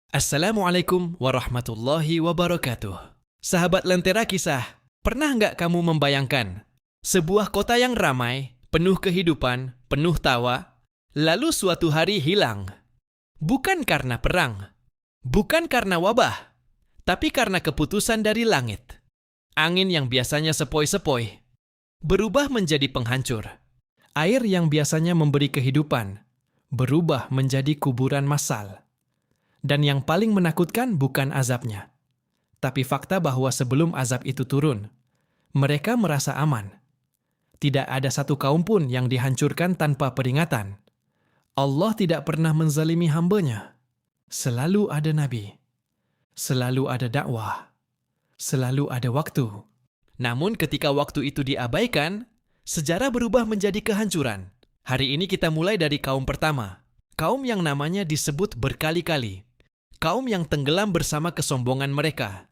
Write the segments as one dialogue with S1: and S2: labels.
S1: Assalamualaikum warahmatullahi wabarakatuh. Sahabat Lentera Kisah, pernah nggak kamu membayangkan sebuah kota yang ramai, penuh kehidupan, penuh tawa, lalu suatu hari hilang? Bukan karena perang, bukan karena wabah, tapi karena keputusan dari langit. Angin yang biasanya sepoi-sepoi berubah menjadi penghancur. Air yang biasanya memberi kehidupan berubah menjadi kuburan massal. Dan yang paling menakutkan bukan azabnya, tapi fakta bahwa sebelum azab itu turun, mereka merasa aman. Tidak ada satu kaum pun yang dihancurkan tanpa peringatan. Allah tidak pernah menzalimi hambanya. Selalu ada nabi, selalu ada dakwah, selalu ada waktu. Namun ketika waktu itu diabaikan, sejarah berubah menjadi kehancuran. Hari ini kita mulai dari kaum pertama, kaum yang namanya disebut berkali-kali. Kaum yang tenggelam bersama kesombongan mereka.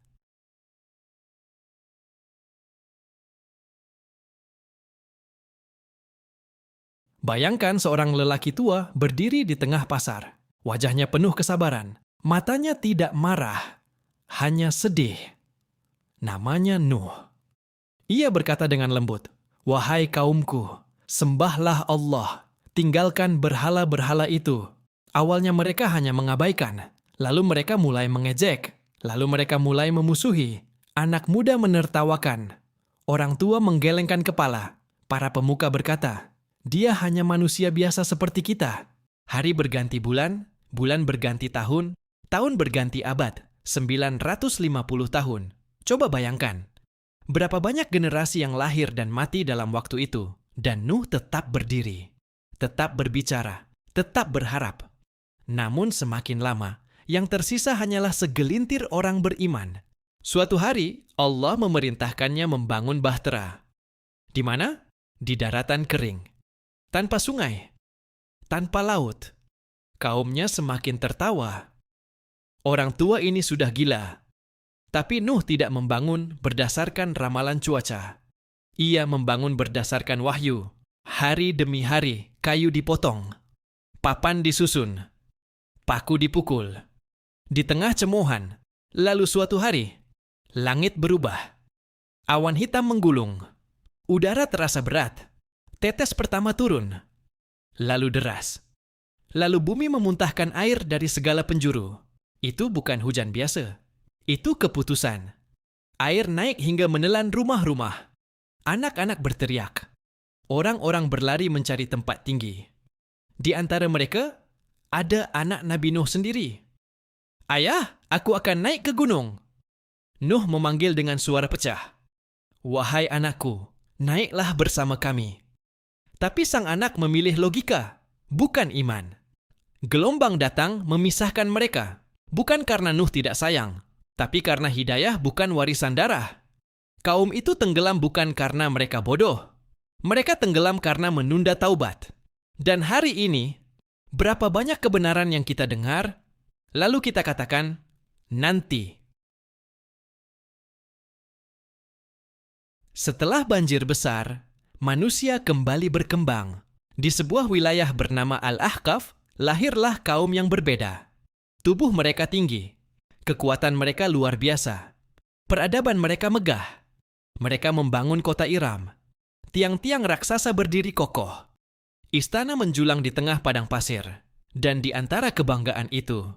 S1: Bayangkan seorang lelaki tua berdiri di tengah pasar. Wajahnya penuh kesabaran. Matanya tidak marah, hanya sedih. Namanya Nuh. Ia berkata dengan lembut, "Wahai kaumku, sembahlah Allah. Tinggalkan berhala-berhala itu." Awalnya mereka hanya mengabaikan. Lalu mereka mulai mengejek. Lalu mereka mulai memusuhi. Anak muda menertawakan. Orang tua menggelengkan kepala. Para pemuka berkata, "Dia hanya manusia biasa seperti kita." Hari berganti bulan, bulan berganti tahun, tahun berganti abad, 950 tahun. Coba bayangkan, berapa banyak generasi yang lahir dan mati dalam waktu itu. Dan Nuh tetap berdiri, tetap berbicara, tetap berharap. Namun semakin lama, yang tersisa hanyalah segelintir orang beriman. Suatu hari, Allah memerintahkannya membangun bahtera. Di mana? Di daratan kering. Tanpa sungai. Tanpa laut. Kaumnya semakin tertawa. Orang tua ini sudah gila. Tapi Nuh tidak membangun berdasarkan ramalan cuaca. Ia membangun berdasarkan wahyu. Hari demi hari, kayu dipotong. Papan disusun. Paku dipukul. Di tengah cemoohan, lalu suatu hari, langit berubah. Awan hitam menggulung. Udara terasa berat. Tetes pertama turun. Lalu deras. Lalu bumi memuntahkan air dari segala penjuru. Itu bukan hujan biasa. Itu keputusan. Air naik hingga menelan rumah-rumah. Anak-anak berteriak. Orang-orang berlari mencari tempat tinggi. Di antara mereka, ada anak Nabi Nuh sendiri. "Ayah, aku akan naik ke gunung." Nuh memanggil dengan suara pecah. "Wahai anakku, naiklah bersama kami." Tapi sang anak memilih logika, bukan iman. Gelombang datang memisahkan mereka, bukan karena Nuh tidak sayang, tapi karena hidayah bukan warisan darah. Kaum itu tenggelam bukan karena mereka bodoh. Mereka tenggelam karena menunda taubat. Dan hari ini, berapa banyak kebenaran yang kita dengar, lalu kita katakan, nanti. Setelah banjir besar, manusia kembali berkembang. Di sebuah wilayah bernama Al-Ahqaf, lahirlah kaum yang berbeda. Tubuh mereka tinggi. Kekuatan mereka luar biasa. Peradaban mereka megah. Mereka membangun kota Iram. Tiang-tiang raksasa berdiri kokoh. Istana menjulang di tengah padang pasir. Dan di antara kebanggaan itu,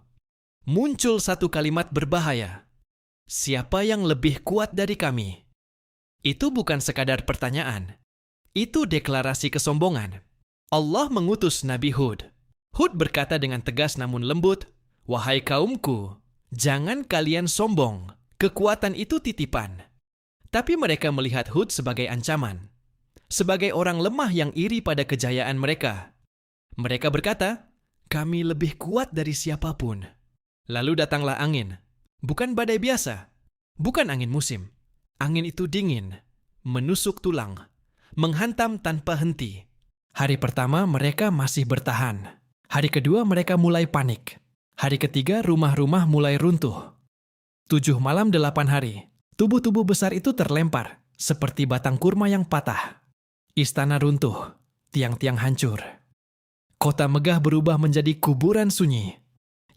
S1: muncul satu kalimat berbahaya. Siapa yang lebih kuat dari kami? Itu bukan sekadar pertanyaan. Itu deklarasi kesombongan. Allah mengutus Nabi Hud. Hud berkata dengan tegas namun lembut, "Wahai kaumku, jangan kalian sombong. Kekuatan itu titipan." Tapi mereka melihat Hud sebagai ancaman. Sebagai orang lemah yang iri pada kejayaan mereka. Mereka berkata, "Kami lebih kuat dari siapapun." Lalu datanglah angin. Bukan badai biasa. Bukan angin musim. Angin itu dingin, menusuk tulang, menghantam tanpa henti. Hari pertama mereka masih bertahan. Hari kedua mereka mulai panik. Hari ketiga rumah-rumah mulai runtuh. 7 malam 8 hari, tubuh-tubuh besar itu terlempar, seperti batang kurma yang patah. Istana runtuh, tiang-tiang hancur. Kota megah berubah menjadi kuburan sunyi.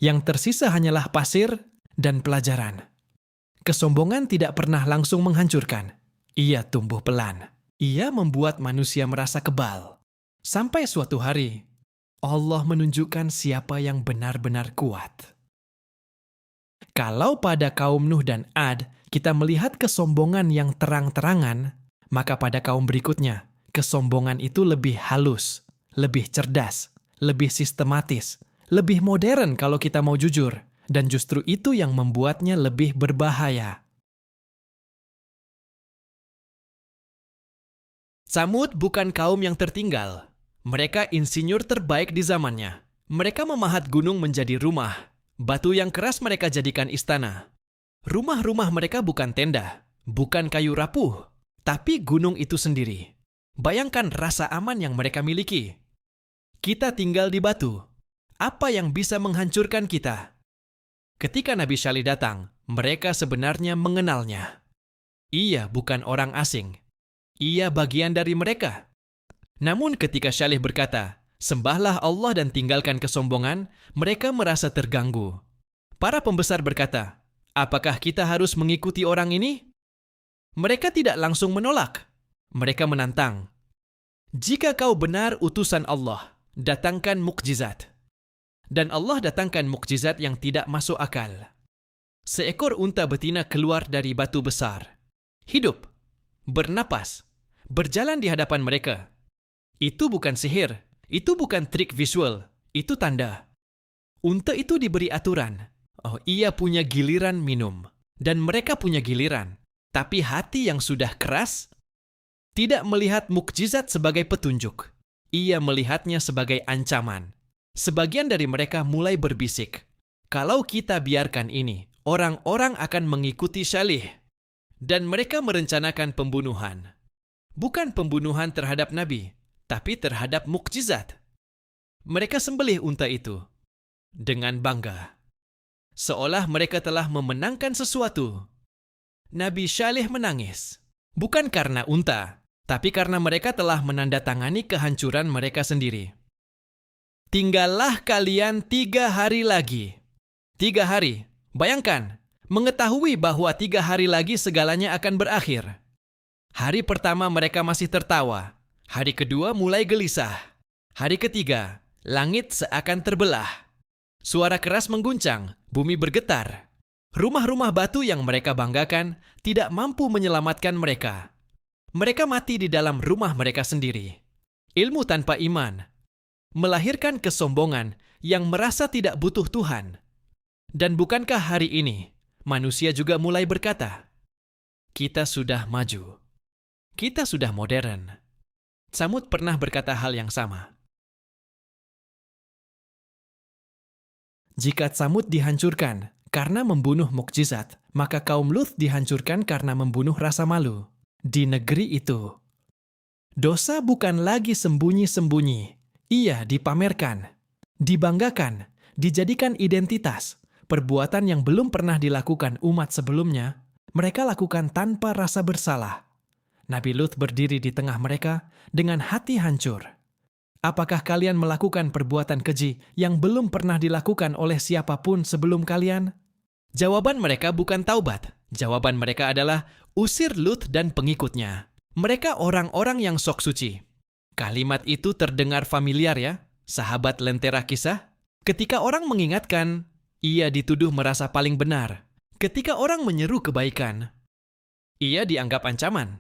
S1: Yang tersisa hanyalah pasir dan pelajaran. Kesombongan tidak pernah langsung menghancurkan. Ia tumbuh pelan. Ia membuat manusia merasa kebal. Sampai suatu hari, Allah menunjukkan siapa yang benar-benar kuat. Kalau pada kaum Nuh dan Ad, kita melihat kesombongan yang terang-terangan, maka pada kaum berikutnya, kesombongan itu lebih halus, lebih cerdas, lebih sistematis, lebih modern kalau kita mau jujur, dan justru itu yang membuatnya lebih berbahaya. Tsamud bukan kaum yang tertinggal. Mereka insinyur terbaik di zamannya. Mereka memahat gunung menjadi rumah. Batu yang keras mereka jadikan istana. Rumah-rumah mereka bukan tenda, bukan kayu rapuh, tapi gunung itu sendiri. Bayangkan rasa aman yang mereka miliki. Kita tinggal di batu. Apa yang bisa menghancurkan kita? Ketika Nabi Syalih datang, mereka sebenarnya mengenalnya. Ia bukan orang asing. Ia bagian dari mereka. Namun ketika Syalih berkata, "Sembahlah Allah dan tinggalkan kesombongan," mereka merasa terganggu. Para pembesar berkata, "Apakah kita harus mengikuti orang ini?" Mereka tidak langsung menolak. Mereka menantang. "Jika kau benar utusan Allah, datangkan mukjizat." Dan Allah datangkan mukjizat yang tidak masuk akal. Seekor unta betina keluar dari batu besar. Hidup, bernapas, berjalan di hadapan mereka. Itu bukan sihir, itu bukan trik visual, itu tanda. Unta itu diberi aturan. Oh, ia punya giliran minum. Dan mereka punya giliran. Tapi hati yang sudah keras tidak melihat mukjizat sebagai petunjuk. Ia melihatnya sebagai ancaman. Sebagian dari mereka mulai berbisik, "Kalau kita biarkan ini, orang-orang akan mengikuti Syalih." Dan mereka merencanakan pembunuhan. Bukan pembunuhan terhadap Nabi, tapi terhadap mukjizat. Mereka sembelih unta itu dengan bangga, seolah mereka telah memenangkan sesuatu. Nabi Syalih menangis, bukan karena unta, tapi karena mereka telah menandatangani kehancuran mereka sendiri. "Tinggallah kalian 3 hari lagi." 3 hari, bayangkan, mengetahui bahwa 3 hari lagi segalanya akan berakhir. Hari pertama mereka masih tertawa. Hari kedua mulai gelisah. Hari ketiga, langit seakan terbelah. Suara keras mengguncang, bumi bergetar. Rumah-rumah batu yang mereka banggakan tidak mampu menyelamatkan mereka. Mereka mati di dalam rumah mereka sendiri. Ilmu tanpa iman melahirkan kesombongan yang merasa tidak butuh Tuhan. Dan bukankah hari ini manusia juga mulai berkata, "Kita sudah maju. Kita sudah modern." Tsamud pernah berkata hal yang sama. Jika Tsamud dihancurkan karena membunuh mukjizat, maka kaum Lut dihancurkan karena membunuh rasa malu. Di negeri itu, dosa bukan lagi sembunyi-sembunyi. Ia dipamerkan, dibanggakan, dijadikan identitas. Perbuatan yang belum pernah dilakukan umat sebelumnya, mereka lakukan tanpa rasa bersalah. Nabi Lut berdiri di tengah mereka dengan hati hancur. Apakah kalian melakukan perbuatan keji yang belum pernah dilakukan oleh siapapun sebelum kalian? Jawaban mereka bukan taubat. Jawaban mereka adalah usir Lut dan pengikutnya. Mereka orang-orang yang sok suci. Kalimat itu terdengar familiar ya, sahabat Lentera Kisah? Ketika orang mengingatkan, ia dituduh merasa paling benar. Ketika orang menyeru kebaikan, ia dianggap ancaman.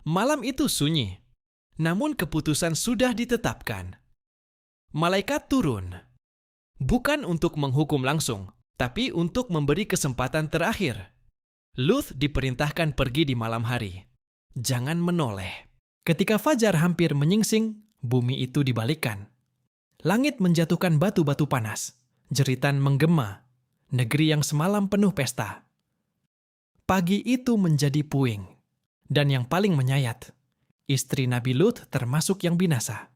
S1: Malam itu sunyi, namun keputusan sudah ditetapkan. Malaikat turun, bukan untuk menghukum langsung, tapi untuk memberi kesempatan terakhir. Lut diperintahkan pergi di malam hari. Jangan menoleh. Ketika fajar hampir menyingsing, bumi itu dibalikkan. Langit menjatuhkan batu-batu panas. Jeritan menggema. Negeri yang semalam penuh pesta. Pagi itu menjadi puing. Dan yang paling menyayat, istri Nabi Lut termasuk yang binasa.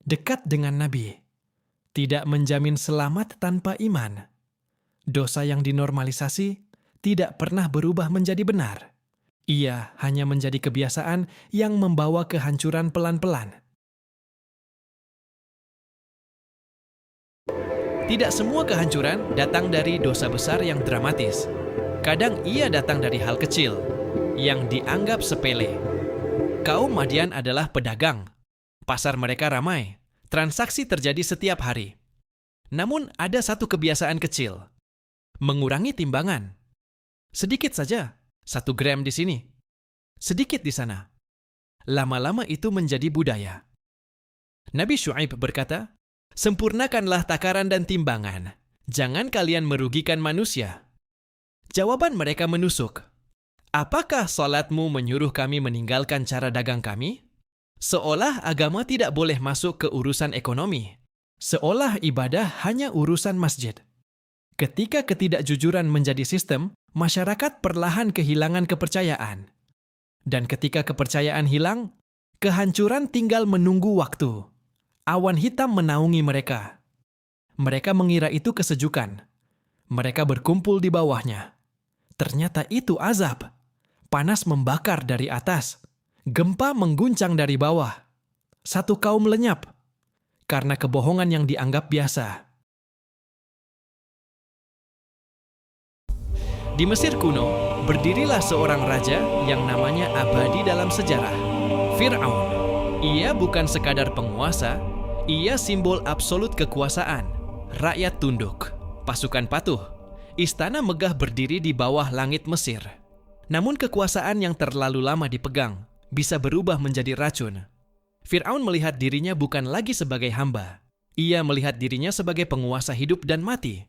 S1: Dekat dengan Nabi, tidak menjamin selamat tanpa iman. Dosa yang dinormalisasi tidak pernah berubah menjadi benar. Ia hanya menjadi kebiasaan yang membawa kehancuran pelan-pelan. Tidak semua kehancuran datang dari dosa besar yang dramatis. Kadang ia datang dari hal kecil yang dianggap sepele. Kaum Madian adalah pedagang. Pasar mereka ramai. Transaksi terjadi setiap hari. Namun ada satu kebiasaan kecil. Mengurangi timbangan. Sedikit saja. 1 gram di sini. Sedikit di sana. Lama-lama itu menjadi budaya. Nabi Syuaib berkata, "Sempurnakanlah takaran dan timbangan. Jangan kalian merugikan manusia." Jawaban mereka menusuk. "Apakah salatmu menyuruh kami meninggalkan cara dagang kami?" Seolah agama tidak boleh masuk ke urusan ekonomi. Seolah ibadah hanya urusan masjid. Ketika ketidakjujuran menjadi sistem, masyarakat perlahan kehilangan kepercayaan. Dan ketika kepercayaan hilang, kehancuran tinggal menunggu waktu. Awan hitam menaungi mereka. Mereka mengira itu kesejukan. Mereka berkumpul di bawahnya. Ternyata itu azab. Panas membakar dari atas. Gempa mengguncang dari bawah. Satu kaum lenyap karena kebohongan yang dianggap biasa. Di Mesir kuno, berdirilah seorang raja yang namanya abadi dalam sejarah, Fir'aun. Ia bukan sekadar penguasa, ia simbol absolut kekuasaan. Rakyat tunduk, pasukan patuh, istana megah berdiri di bawah langit Mesir. Namun kekuasaan yang terlalu lama dipegang bisa berubah menjadi racun. Fir'aun melihat dirinya bukan lagi sebagai hamba. Ia melihat dirinya sebagai penguasa hidup dan mati.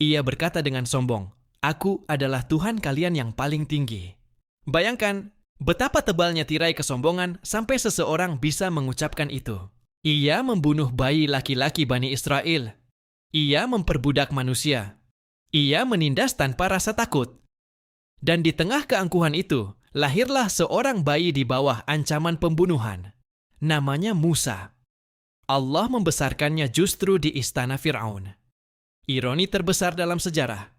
S1: Ia berkata dengan sombong, "Aku adalah Tuhan kalian yang paling tinggi." Bayangkan betapa tebalnya tirai kesombongan sampai seseorang bisa mengucapkan itu. Ia membunuh bayi laki-laki Bani Israel. Ia memperbudak manusia. Ia menindas tanpa rasa takut. Dan di tengah keangkuhan itu, lahirlah seorang bayi di bawah ancaman pembunuhan. Namanya Musa. Allah membesarkannya justru di istana Fir'aun. Ironi terbesar dalam sejarah.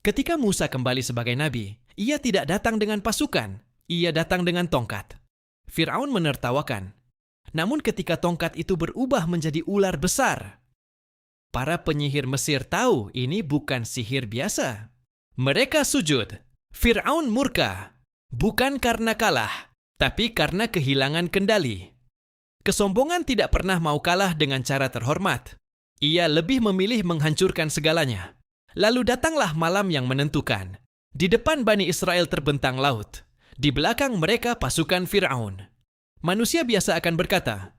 S1: Ketika Musa kembali sebagai nabi, ia tidak datang dengan pasukan, ia datang dengan tongkat. Fir'aun menertawakan. Namun ketika tongkat itu berubah menjadi ular besar, para penyihir Mesir tahu ini bukan sihir biasa. Mereka sujud. Fir'aun murka, bukan karena kalah, tapi karena kehilangan kendali. Kesombongan tidak pernah mau kalah dengan cara terhormat. Ia lebih memilih menghancurkan segalanya. Lalu datanglah malam yang menentukan. Di depan Bani Israel terbentang laut. Di belakang mereka pasukan Fir'aun. Manusia biasa akan berkata,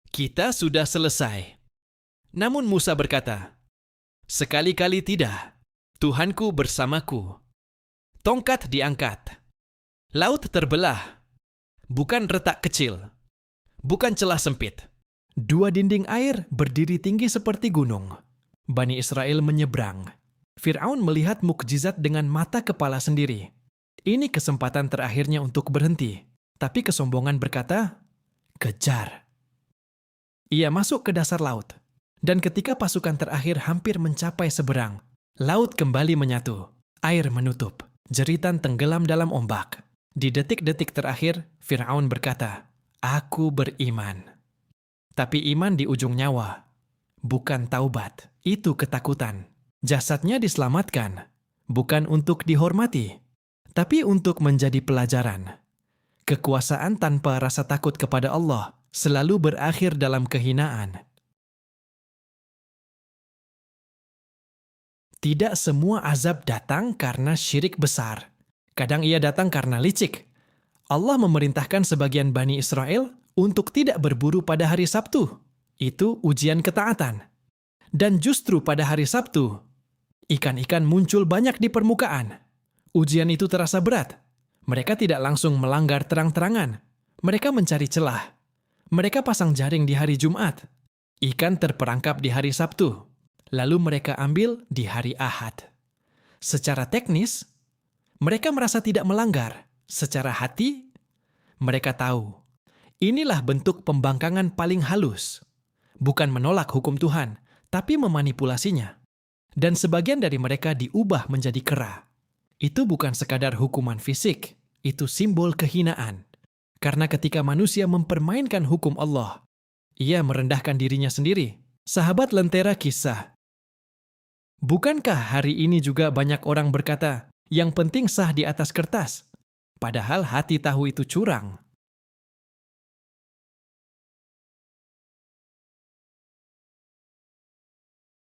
S1: "Kita sudah selesai." Namun Musa berkata, "Sekali-kali tidak. Tuhanku bersamaku." Tongkat diangkat. Laut terbelah. Bukan retak kecil. Bukan celah sempit. 2 dinding air berdiri tinggi seperti gunung. Bani Israel menyeberang. Fir'aun melihat mukjizat dengan mata kepala sendiri. Ini kesempatan terakhirnya untuk berhenti. Tapi kesombongan berkata, "Kejar." Ia masuk ke dasar laut. Dan ketika pasukan terakhir hampir mencapai seberang, laut kembali menyatu. Air menutup. Jeritan tenggelam dalam ombak. Di detik-detik terakhir, Fir'aun berkata, "Aku beriman." Tapi iman di ujung nyawa. Bukan taubat. Itu ketakutan. Jasadnya diselamatkan. Bukan untuk dihormati. Tapi untuk menjadi pelajaran. Kekuasaan tanpa rasa takut kepada Allah selalu berakhir dalam kehinaan. Tidak semua azab datang karena syirik besar. Kadang ia datang karena licik. Allah memerintahkan sebagian Bani Israel untuk tidak berburu pada hari Sabtu. Itu ujian ketaatan. Dan justru pada hari Sabtu, ikan-ikan muncul banyak di permukaan. Ujian itu terasa berat. Mereka tidak langsung melanggar terang-terangan. Mereka mencari celah. Mereka pasang jaring di hari Jumat. Ikan terperangkap di hari Sabtu. Lalu mereka ambil di hari Ahad. Secara teknis, mereka merasa tidak melanggar. Secara hati, mereka tahu. Inilah bentuk pembangkangan paling halus. Bukan menolak hukum Tuhan, tapi memanipulasinya. Dan sebagian dari mereka diubah menjadi kera. Itu bukan sekadar hukuman fisik, itu simbol kehinaan. Karena ketika manusia mempermainkan hukum Allah, ia merendahkan dirinya sendiri. Sahabat Lentera Kisah Bukankah hari ini juga banyak orang berkata, yang penting sah di atas kertas, padahal hati tahu itu curang?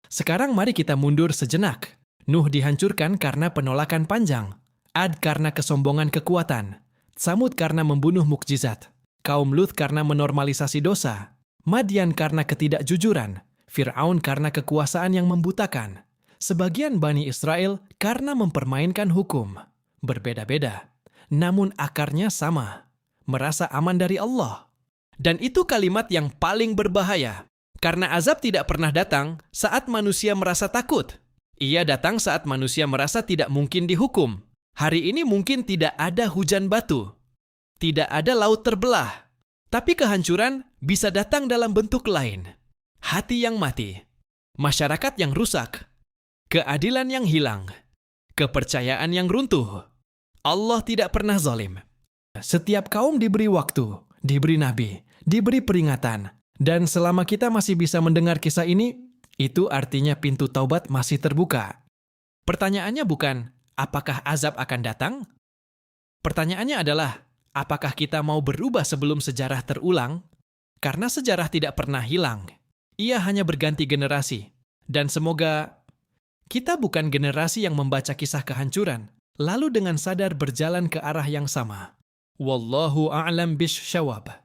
S1: Sekarang mari kita mundur sejenak. Nuh dihancurkan karena penolakan panjang. Ad karena kesombongan kekuatan. Samud karena membunuh mukjizat. Kaum Lut karena menormalisasi dosa. Madian karena ketidakjujuran. Fir'aun karena kekuasaan yang membutakan. Sebagian Bani Israel karena mempermainkan hukum. Berbeda-beda, namun akarnya sama. Merasa aman dari Allah. Dan itu kalimat yang paling berbahaya. Karena azab tidak pernah datang saat manusia merasa takut. Ia datang saat manusia merasa tidak mungkin dihukum. Hari ini mungkin tidak ada hujan batu. Tidak ada laut terbelah. Tapi kehancuran bisa datang dalam bentuk lain. Hati yang mati. Masyarakat yang rusak. Keadilan yang hilang. Kepercayaan yang runtuh. Allah tidak pernah zalim. Setiap kaum diberi waktu, diberi nabi, diberi peringatan. Dan selama kita masih bisa mendengar kisah ini, itu artinya pintu taubat masih terbuka. Pertanyaannya bukan, apakah azab akan datang? Pertanyaannya adalah, apakah kita mau berubah sebelum sejarah terulang? Karena sejarah tidak pernah hilang. Ia hanya berganti generasi. Dan semoga kita bukan generasi yang membaca kisah kehancuran, lalu dengan sadar berjalan ke arah yang sama. Wallahu a'lam bish syawab.